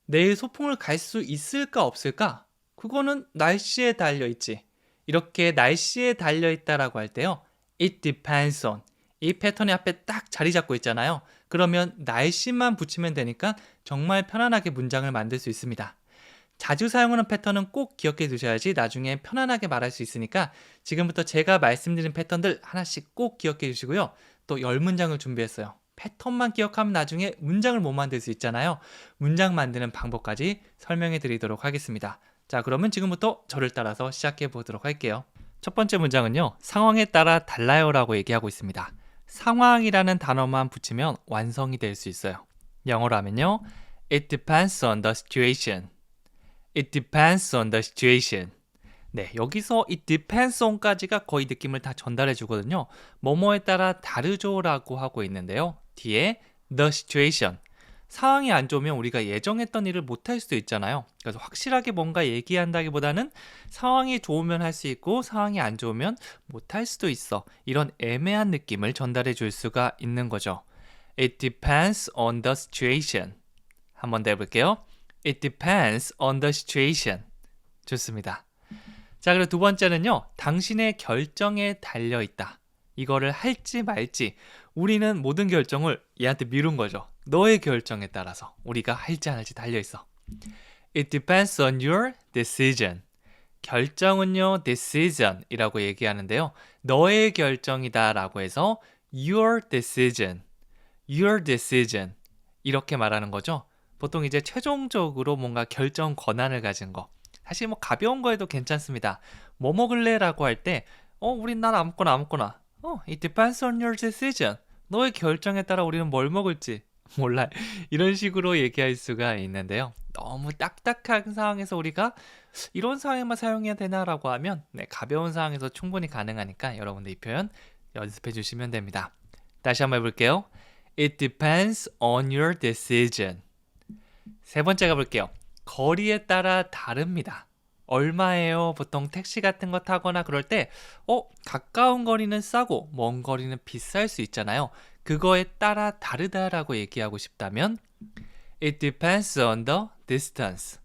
내일 소풍을 갈 수 있을까 없을까? 그거는 날씨에 달려 있지. 이렇게 날씨에 달려 있다라고 할 때요. It depends on. 이 패턴이 앞에 딱 자리 잡고 있잖아요. 그러면 날씨만 붙이면 되니까 정말 편안하게 문장을 만들 수 있습니다. 자주 사용하는 패턴은 꼭 기억해 두셔야지 나중에 편안하게 말할 수 있으니까 지금부터 제가 말씀드린 패턴들 하나씩 꼭 기억해 주시고요. 또 10문장을 준비했어요. 패턴만 기억하면 나중에 문장을 못 만들 수 있잖아요. 문장 만드는 방법까지 설명해 드리도록 하겠습니다. 자, 그러면 지금부터 저를 따라서 시작해 보도록 할게요. 첫 번째 문장은요. 상황에 따라 달라요라고 얘기하고 있습니다. 상황이라는 단어만 붙이면 완성이 될 수 있어요. 영어로 하면요. It depends on the situation. It depends on the situation. 네, 여기서 이 depends on까지가 거의 느낌을 다 전달해 주거든요. 뭐뭐에 따라 다르죠라고 하고 있는데요. 뒤에 the situation. 상황이 안 좋으면 우리가 예정했던 일을 못할 수도 있잖아요. 그래서 확실하게 뭔가 얘기한다기보다는 상황이 좋으면 할 수 있고 상황이 안 좋으면 못할 수도 있어. 이런 애매한 느낌을 전달해 줄 수가 있는 거죠. It depends on the situation. 한 번 더 해볼게요. It depends on the situation. 좋습니다. 자, 그리고 두 번째는요. 당신의 결정에 달려 있다. 이거를 할지 말지 우리는 모든 결정을 얘한테 미룬 거죠. 너의 결정에 따라서 우리가 할지 안 할지 달려 있어. It depends on your decision. 결정은요, decision이라고 얘기하는데요. 너의 결정이다 라고 해서 your decision, your decision 이렇게 말하는 거죠. 보통 이제 최종적으로 뭔가 결정 권한을 가진 거. 사실 뭐 가벼운 거에도 괜찮습니다. 뭐 먹을래? 라고 할 때, 우린 난 아무거나 아무거나. It depends on your decision. 너의 결정에 따라 우리는 뭘 먹을지 몰라. 이런 식으로 얘기할 수가 있는데요. 너무 딱딱한 상황에서 우리가 이런 상황에만 사용해야 되나라고 하면 네, 가벼운 상황에서 충분히 가능하니까 여러분들 이 표현 연습해 주시면 됩니다. 다시 한번 해볼게요. It depends on your decision. 세 번째 가볼게요. 거리에 따라 다릅니다. 얼마예요? 보통 택시 같은 거 타거나 그럴 때 가까운 거리는 싸고 먼 거리는 비쌀 수 있잖아요. 그거에 따라 다르다라고 얘기하고 싶다면 It depends on the distance.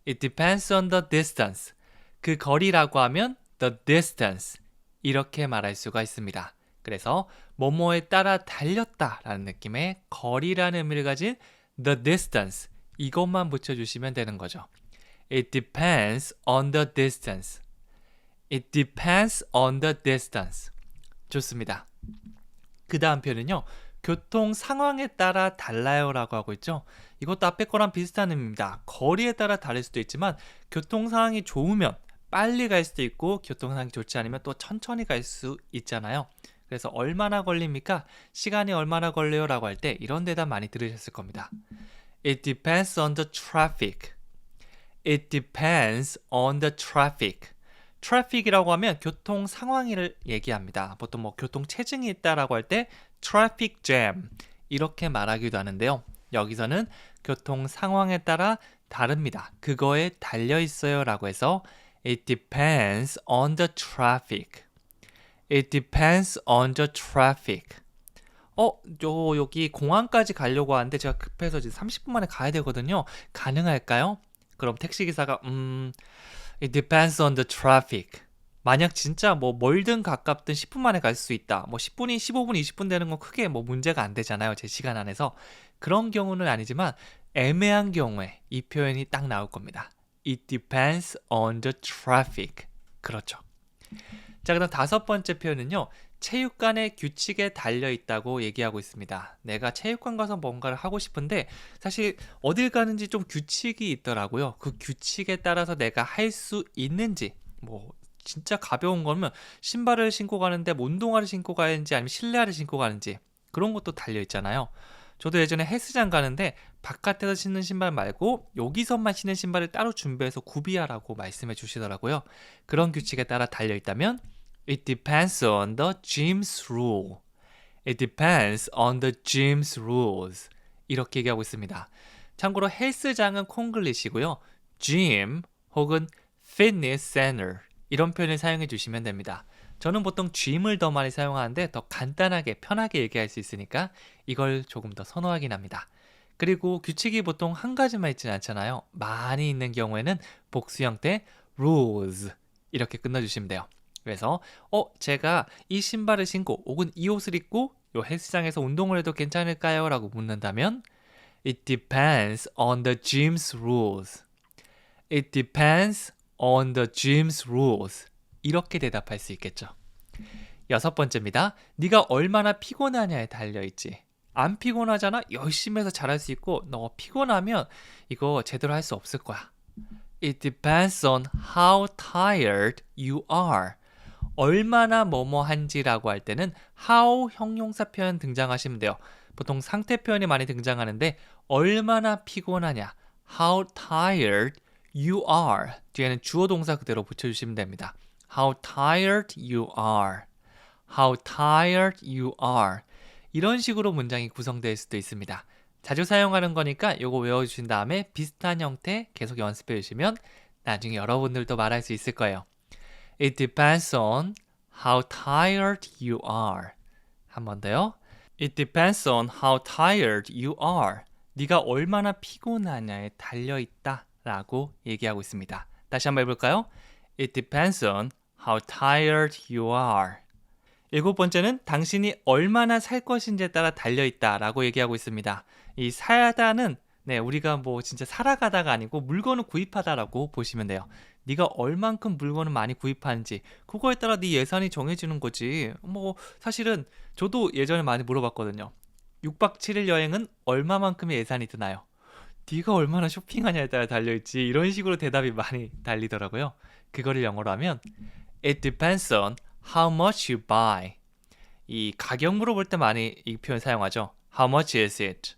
It depends on the distance. 그 거리라고 하면 the distance. 이렇게 말할 수가 있습니다. 그래서 뭐뭐에 따라 달렸다라는 느낌의 거리라는 의미를 가진 the distance. 이것만 붙여주시면 되는 거죠. It depends on the distance. It depends on the distance. 좋습니다. 그 다음 표현은요. 교통 상황에 따라 달라요 라고 하고 있죠. 이것도 앞에 거랑 비슷한 의미입니다. 거리에 따라 다를 수도 있지만 교통 상황이 좋으면 빨리 갈 수도 있고 교통 상황이 좋지 않으면 또 천천히 갈 수 있잖아요. 그래서 얼마나 걸립니까? 시간이 얼마나 걸려요? 라고 할 때 이런 대답 많이 들으셨을 겁니다. It depends on the traffic. It depends on the traffic. traffic이라고 하면 교통 상황을 얘기합니다. 보통 뭐 교통 체증이 있다라고 할 때 traffic jam 이렇게 말하기도 하는데요. 여기서는 교통 상황에 따라 다릅니다. 그거에 달려 있어요라고 해서 It depends on the traffic. It depends on the traffic. 여기 공항까지 가려고 하는데 제가 급해서 지금 30분 만에 가야 되거든요. 가능할까요? 그럼 택시기사가 It depends on the traffic. 만약 진짜 뭐 멀든 가깝든 10분 만에 갈 수 있다. 뭐 10분이 15분, 20분 되는 건 크게 뭐 문제가 안 되잖아요. 제 시간 안에서. 그런 경우는 아니지만 애매한 경우에 이 표현이 딱 나올 겁니다. It depends on the traffic. 그렇죠. 자, 그다음 다섯 번째 표현은요. 체육관의 규칙에 달려 있다고 얘기하고 있습니다. 내가 체육관 가서 뭔가를 하고 싶은데 사실 어딜 가는지 좀 규칙이 있더라고요. 그 규칙에 따라서 내가 할 수 있는지 뭐 진짜 가벼운 거면 신발을 신고 가는데 뭐 운동화를 신고 가는지 아니면 실내화를 신고 가는지 그런 것도 달려 있잖아요. 저도 예전에 헬스장 가는데 바깥에서 신는 신발 말고 여기서만 신는 신발을 따로 준비해서 구비하라고 말씀해 주시더라고요. 그런 규칙에 따라 달려 있다면 It depends on the gym's rule. It depends on the gym's rules. 이렇게 얘기하고 있습니다. 참고로 헬스장은 콩글리시고요. gym 혹은 fitness center 이런 표현을 사용해 주시면 됩니다. 저는 보통 gym을 더 많이 사용하는데 더 간단하게 편하게 얘기할 수 있으니까 이걸 조금 더 선호하긴 합니다. 그리고 규칙이 보통 한 가지만 있지는 않잖아요. 많이 있는 경우에는 복수 형태 rules 이렇게 끝내주시면 돼요. 그래서 제가 이 신발을 신고 혹은 이 옷을 입고 요 헬스장에서 운동을 해도 괜찮을까요? 라고 묻는다면 It depends on the gym's rules. It depends on the gym's rules. 이렇게 대답할 수 있겠죠. 여섯 번째입니다. 네가 얼마나 피곤하냐에 달려있지. 안 피곤하잖아? 열심히 해서 잘할 수 있고 너 피곤하면 이거 제대로 할 수 없을 거야. It depends on how tired you are. 얼마나 뭐뭐한지라고 할 때는 how 형용사 표현 등장하시면 돼요. 보통 상태 표현이 많이 등장하는데 얼마나 피곤하냐, how tired you are 뒤에는 주어 동사 그대로 붙여주시면 됩니다. How tired you are. How tired you are. 이런 식으로 문장이 구성될 수도 있습니다. 자주 사용하는 거니까 이거 외워주신 다음에 비슷한 형태 계속 연습해 주시면 나중에 여러분들도 말할 수 있을 거예요. It depends on how tired you are. 한 번 더요. It depends on how tired you are. 네가 얼마나 피곤하냐에 달려있다 라고 얘기하고 있습니다. 다시 한번 해볼까요? It depends on how tired you are. 일곱 번째는 당신이 얼마나 살 것인지에 따라 달려있다 라고 얘기하고 있습니다. 이 사다는 우리가 뭐 진짜 살아가다가 아니고 물건을 구입하다라고 보시면 돼요. 네가 얼만큼 물건을 많이 구입하는지 그거에 따라 네 예산이 정해지는 거지. 뭐 사실은 저도 예전에 많이 물어봤거든요. 6박 7일 여행은 얼마만큼의 예산이 드나요? 네가 얼마나 쇼핑하냐에 따라 달려있지. 이런 식으로 대답이 많이 달리더라고요. 그거를 영어로 하면 It depends on how much you buy. 이 가격 물어볼 때 많이 이 표현 사용하죠. How much is it?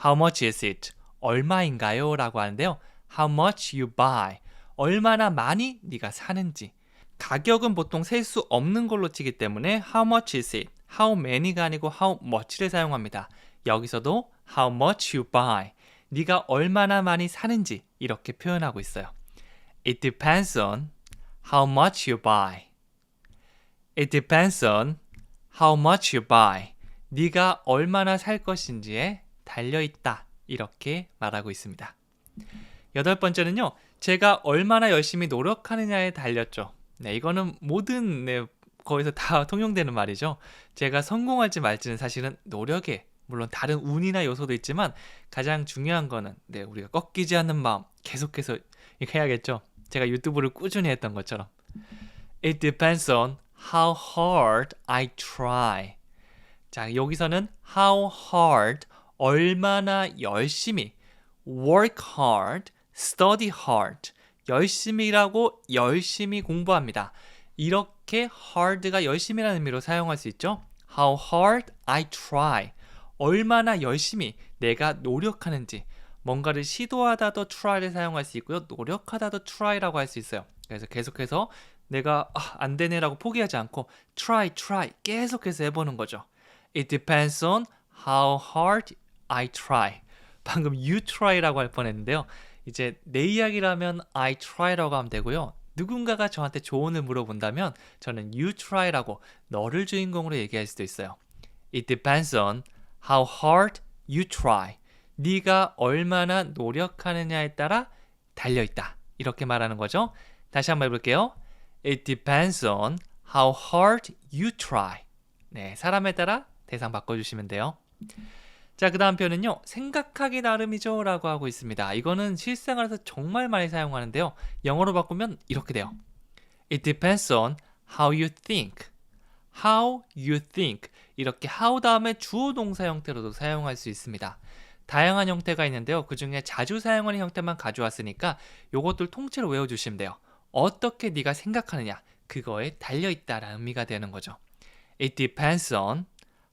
How much is it? 얼마인가요? 라고 하는데요. How much you buy. 얼마나 많이 네가 사는지. 가격은 보통 셀 수 없는 걸로 치기 때문에 How much is it? How many가 아니고 How much를 사용합니다. 여기서도 How much you buy. 네가 얼마나 많이 사는지 이렇게 표현하고 있어요. It depends on how much you buy. It depends on how much you buy. 네가 얼마나 살 것인지에 달려있다. 이렇게 말하고 있습니다. 여덟 번째는요. 제가 얼마나 열심히 노력하느냐에 달렸죠. 이거는 모든 거기서 다 통용되는 말이죠. 제가 성공할지 말지는 사실은 노력에 물론 다른 운이나 요소도 있지만 가장 중요한 거는 우리가 꺾이지 않는 마음 계속해서 이렇게 해야겠죠. 제가 유튜브를 꾸준히 했던 것처럼 It depends on how hard I try. 자, 여기서는 how hard, 얼마나 열심히, work hard, study hard, 열심히 일하고 열심히 공부합니다. 이렇게 hard가 열심히라는 의미로 사용할 수 있죠. How hard I try. 얼마나 열심히 내가 노력하는지. 뭔가를 시도하다도 try를 사용할 수 있고요. 노력하다도 try라고 할 수 있어요. 그래서 계속해서 내가 안 되네라고 포기하지 않고 try 계속해서 해보는 거죠. It depends on how hard I try. 방금 you try라고 할 뻔했는데요. 이제 내 이야기라면 I try라고 하면 되고요. 누군가가 저한테 조언을 물어본다면 저는 you try라고 너를 주인공으로 얘기할 수도 있어요. It depends on how hard you try. 네가 얼마나 노력하느냐에 따라 달려있다. 이렇게 말하는 거죠. 다시 한번 해볼게요. It depends on how hard you try. 사람에 따라 대상 바꿔주시면 돼요. 자, 그 다음 표현은요. 생각하기 나름이죠 라고 하고 있습니다. 이거는 실생활에서 정말 많이 사용하는데요. 영어로 바꾸면 이렇게 돼요. It depends on how you think. How you think. 이렇게 how 다음에 주어 동사 형태로도 사용할 수 있습니다. 다양한 형태가 있는데요. 그 중에 자주 사용하는 형태만 가져왔으니까 요것들 통째로 외워주시면 돼요. 어떻게 네가 생각하느냐 그거에 달려있다라는 의미가 되는 거죠. It depends on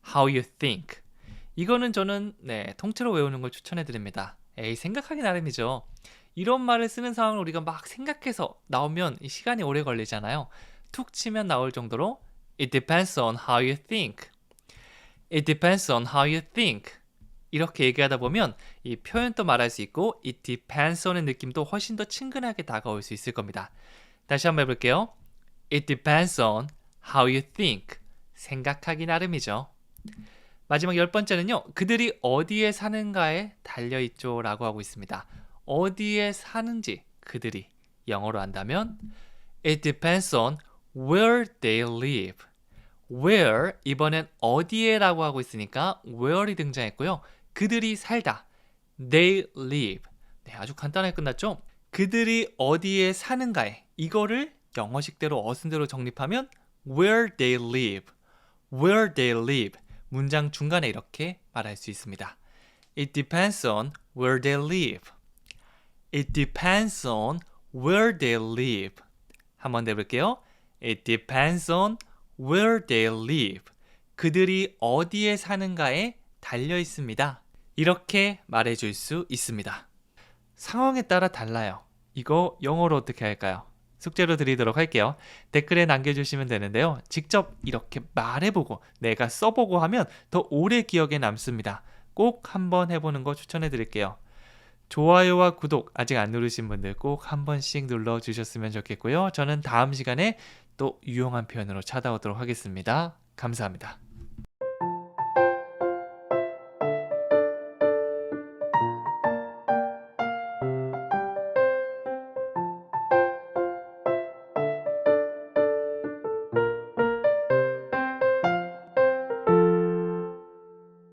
how you think. 이거는 저는 통째로 외우는 걸 추천해 드립니다. 생각하기 나름이죠. 이런 말을 쓰는 상황을 우리가 막 생각해서 나오면 이 시간이 오래 걸리잖아요. 툭 치면 나올 정도로 It depends on how you think. It depends on how you think. 이렇게 얘기하다 보면 이 표현도 말할 수 있고 It depends on의 느낌도 훨씬 더 친근하게 다가올 수 있을 겁니다. 다시 한번 해볼게요. It depends on how you think. 생각하기 나름이죠. 마지막 10번째는요. 그들이 어디에 사는가에 달려있죠 라고 하고 있습니다. 어디에 사는지 그들이 영어로 한다면 It depends on where they live. where 이번엔 어디에 라고 하고 있으니까 where이 등장했고요. 그들이 살다. They live. 네, 아주 간단하게 끝났죠? 그들이 어디에 사는가에 이거를 영어식대로 어순대로 정립하면 where they live. where they live. 문장 중간에 이렇게 말할 수 있습니다. It depends on where they live. It depends on where they live. 한번 더 해볼게요. It depends on where they live. 그들이 어디에 사는가에 달려 있습니다. 이렇게 말해줄 수 있습니다. 상황에 따라 달라요. 이거 영어로 어떻게 할까요? 숙제로 드리도록 할게요. 댓글에 남겨주시면 되는데요. 직접 이렇게 말해보고 내가 써보고 하면 더 오래 기억에 남습니다. 꼭 한번 해보는 거 추천해 드릴게요. 좋아요와 구독 아직 안 누르신 분들 꼭 한 번씩 눌러주셨으면 좋겠고요. 저는 다음 시간에 또 유용한 표현으로 찾아오도록 하겠습니다. 감사합니다.